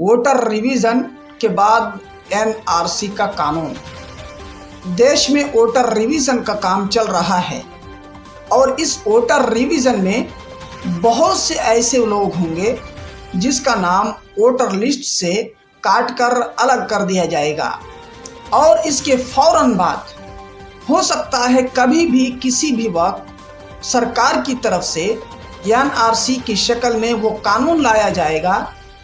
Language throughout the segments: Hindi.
वोटर रिवीजन के बाद एनआरसी का कानून। देश में वोटर रिवीजन का काम चल रहा है और इस वोटर रिवीजन में बहुत से ऐसे लोग होंगे जिसका नाम वोटर लिस्ट से काट कर अलग कर दिया जाएगा और इसके फौरन बाद हो सकता है कभी भी किसी भी वक्त सरकार की तरफ से एनआरसी की शक्ल में वो कानून लाया जाएगा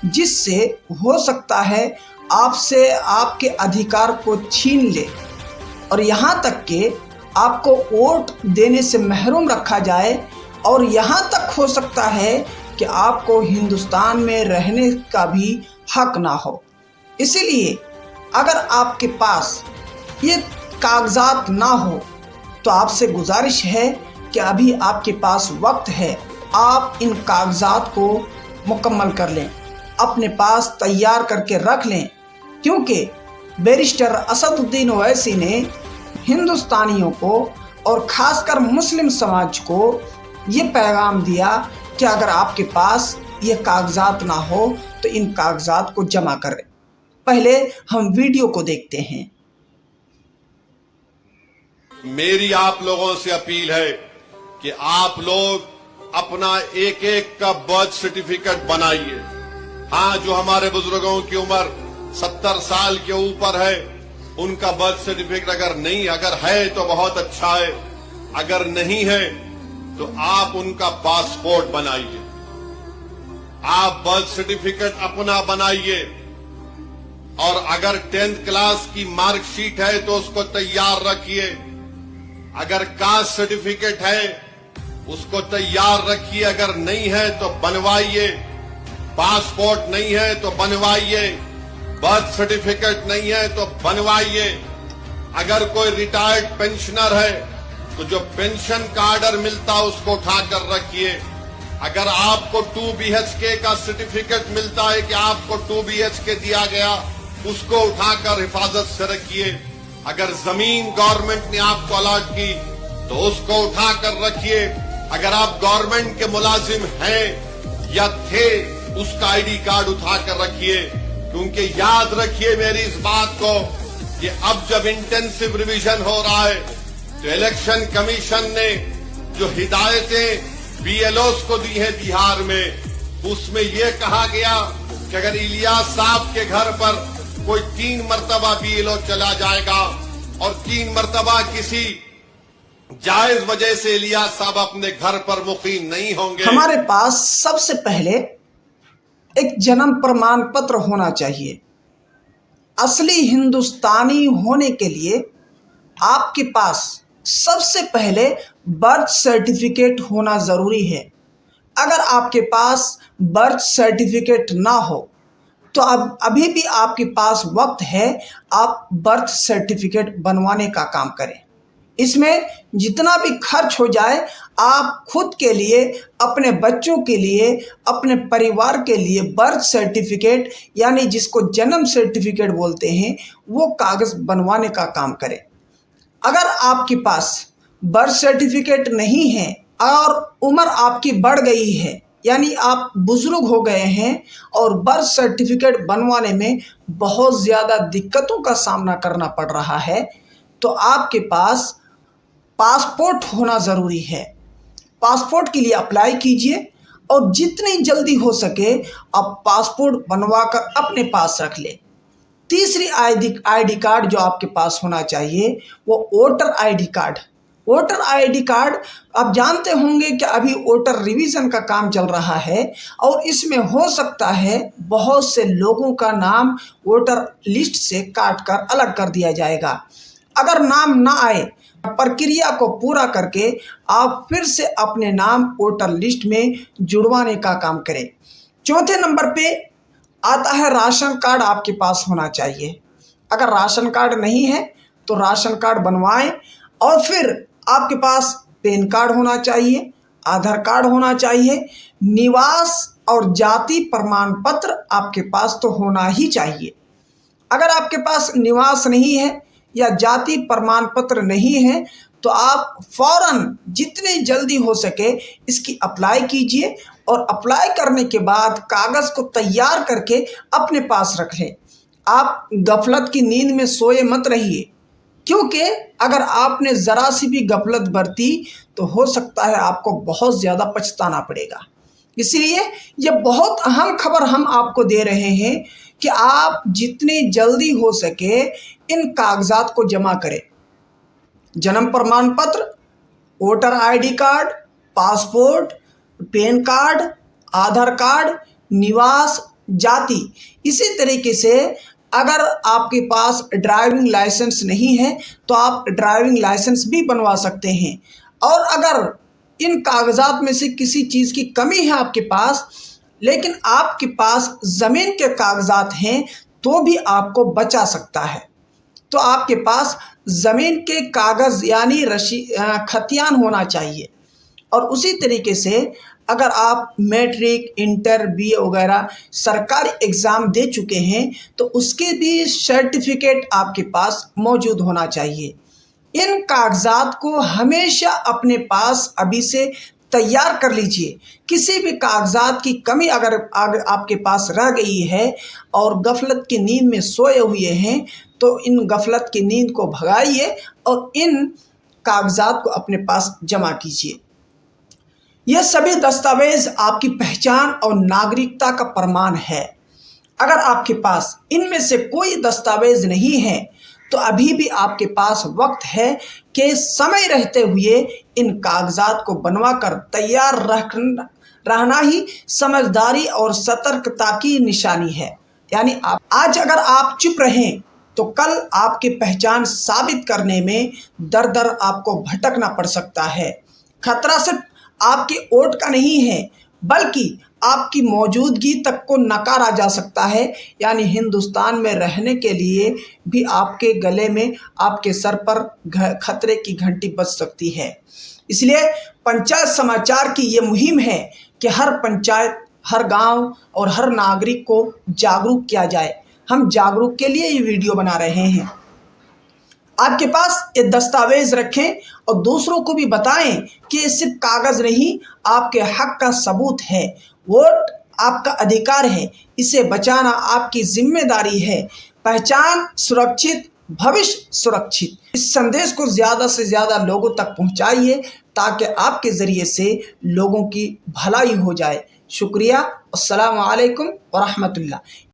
जिससे हो सकता है आपसे आपके अधिकार को छीन ले और यहाँ तक कि आपको वोट देने से महरूम रखा जाए और यहाँ तक हो सकता है कि आपको हिंदुस्तान में रहने का भी हक ना हो। इसीलिए अगर आपके पास ये कागजात ना हो तो आपसे गुजारिश है कि अभी आपके पास वक्त है, आप इन कागजात को मुकम्मल कर लें, अपने पास तैयार करके रख लें, क्योंकि बैरिस्टर असदुद्दीन ओवैसी ने हिंदुस्तानियों को और ख़ासकर मुस्लिम समाज को ये पैगाम दिया कि अगर आपके पास ये कागजात ना हो तो इन कागजात को जमा करें। पहले हम वीडियो को देखते हैं। मेरी आप लोगों से अपील है कि आप लोग अपना एक एक का बर्थ सर्टिफिकेट बनाइए। हाँ, जो हमारे बुजुर्गों की उम्र 70 साल के ऊपर है उनका बर्थ सर्टिफिकेट अगर है तो बहुत अच्छा है, अगर नहीं है तो आप उनका पासपोर्ट बनाइए। आप बर्थ सर्टिफिकेट अपना बनाइए और अगर 10th क्लास की मार्कशीट है तो उसको तैयार रखिए। अगर कास्ट सर्टिफिकेट है उसको तैयार रखिए, अगर नहीं है तो बनवाइए। पासपोर्ट नहीं है तो बनवाइए, बर्थ सर्टिफिकेट नहीं है तो बनवाइए। अगर कोई रिटायर्ड पेंशनर है तो जो पेंशन का ऑर्डर मिलता है उसको उठाकर रखिए। अगर आपको 2 BHK का सर्टिफिकेट मिलता है कि आपको 2 BHK दिया गया, उसको उठाकर हिफाजत से रखिए। अगर जमीन गवर्नमेंट ने आपको अलॉट की तो उसको उठाकर रखिए। अगर आप गवर्नमेंट के मुलाजिम हैं या थे, उसका आईडी कार्ड उठाकर रखिए, क्योंकि याद रखिए मेरी इस बात को कि अब जब इंटेंसिव रिवीजन हो रहा है तो इलेक्शन कमीशन ने जो हिदायतें BLOs को दी है बिहार में, उसमें यह कहा गया कि अगर इलियास साहब के घर पर कोई 3 मरतबा BLO चला जाएगा और 3 मरतबा किसी जायज वजह से इलियास साहब अपने घर पर मुकीम नहीं होंगे। हमारे पास सबसे पहले एक जन्म प्रमाण पत्र होना चाहिए। असली हिंदुस्तानी होने के लिए आपके पास सबसे पहले बर्थ सर्टिफिकेट होना ज़रूरी है। अगर आपके पास बर्थ सर्टिफिकेट ना हो तो अब अभी भी आपके पास वक्त है, आप बर्थ सर्टिफिकेट बनवाने का काम करें। इसमें जितना भी खर्च हो जाए आप खुद के लिए, अपने बच्चों के लिए, अपने परिवार के लिए बर्थ सर्टिफिकेट यानी जिसको जन्म सर्टिफिकेट बोलते हैं वो कागज़ बनवाने का काम करें। अगर आपके पास बर्थ सर्टिफिकेट नहीं है और उम्र आपकी बढ़ गई है यानी आप बुजुर्ग हो गए हैं और बर्थ सर्टिफिकेट बनवाने में बहुत ज़्यादा दिक्कतों का सामना करना पड़ रहा है तो आपके पास पासपोर्ट होना ज़रूरी है। पासपोर्ट के लिए अप्लाई कीजिए और जितनी जल्दी हो सके आप पासपोर्ट बनवाकर अपने पास रख लें। तीसरी आईडी कार्ड जो आपके पास होना चाहिए वो voter ID card. Voter ID card आप जानते होंगे कि अभी वोटर रिवीजन का काम चल रहा है और इसमें हो सकता है बहुत से लोगों का नाम वोटर लिस्ट से काट कर अलग कर दिया जाएगा। अगर नाम ना आए, प्रक्रिया को पूरा करके आप फिर से अपने नाम वोटर लिस्ट में जुड़वाने का काम करें। चौथे नंबर पे आता है राशन कार्ड आपके पास होना चाहिए। अगर राशन कार्ड नहीं है तो राशन कार्ड बनवाएं और फिर आपके पास पैन कार्ड होना चाहिए, आधार कार्ड होना चाहिए, निवास और जाति प्रमाण पत्र आपके पास तो होना ही चाहिए। अगर आपके पास निवास नहीं है या जाति प्रमाण पत्र नहीं है तो आप फौरन जितनी जल्दी हो सके इसकी अप्लाई कीजिए और अप्लाई करने के बाद कागज़ को तैयार करके अपने पास रख लें। आप गफलत की नींद में सोए मत रहिए, क्योंकि अगर आपने ज़रा सी भी गफलत बरती तो हो सकता है आपको बहुत ज़्यादा पछताना पड़ेगा। इसलिए ये बहुत अहम खबर हम आपको दे रहे हैं कि आप जितनी जल्दी हो सके इन कागजात को जमा करें। जन्म प्रमाण पत्र, voter ID card, passport, PAN card, Aadhaar card, निवास, जाति। इसी तरीके से अगर आपके पास ड्राइविंग लाइसेंस नहीं है तो आप ड्राइविंग लाइसेंस भी बनवा सकते हैं। और अगर इन कागजात में से किसी चीज़ की कमी है आपके पास, लेकिन आपके पास ज़मीन के कागजात हैं, तो भी आपको बचा सकता है। तो आपके पास ज़मीन के कागज़ यानी खतियान होना चाहिए। और उसी तरीके से अगर आप मैट्रिक, इंटर, बीए वगैरह सरकारी एग्ज़ाम दे चुके हैं तो उसके भी सर्टिफिकेट आपके पास मौजूद होना चाहिए। इन कागजात को हमेशा अपने पास अभी से तैयार कर लीजिए। किसी भी कागजात की कमी अगर आपके पास रह गई है और गफलत की नींद में सोए हुए हैं तो इन गफलत की नींद को भगाइए और इन कागजात को अपने पास जमा कीजिए। यह सभी दस्तावेज आपकी पहचान और नागरिकता का प्रमाण है। अगर आपके पास इनमें से कोई दस्तावेज नहीं है तो अभी भी आपके पास वक्त है कि समय रहते हुए इन कागजात को बनवाकर तैयार रहना ही समझदारी और सतर्कता की निशानी है। यानी आज अगर आप चुप रहें तो कल आपकी पहचान साबित करने में दर दर आपको भटकना पड़ सकता है। खतरा सिर्फ आपके वोट का नहीं है, बल्कि आपकी मौजूदगी तक को नकारा जा सकता है। यानी हिंदुस्तान में रहने के लिए भी आपके गले में, आपके सर पर खतरे की घंटी बज सकती है। इसलिए पंचायत समाचार की ये मुहिम है कि हर पंचायत, हर गांव और हर नागरिक को जागरूक किया जाए। हम जागरूक के लिए ये वीडियो बना रहे हैं। आपके पास ये दस्तावेज रखें और दूसरों को भी बताएं कि ये सिर्फ कागज़ नहीं, आपके हक का सबूत है। वोट आपका अधिकार है, इसे बचाना आपकी जिम्मेदारी है। पहचान सुरक्षित, भविष्य सुरक्षित। इस संदेश को ज़्यादा से ज़्यादा लोगों तक पहुंचाइए ताकि आपके ज़रिए से लोगों की भलाई हो जाए। शुक्रिया। अस्सलामु अलैकुम व रहमतुल्लाह।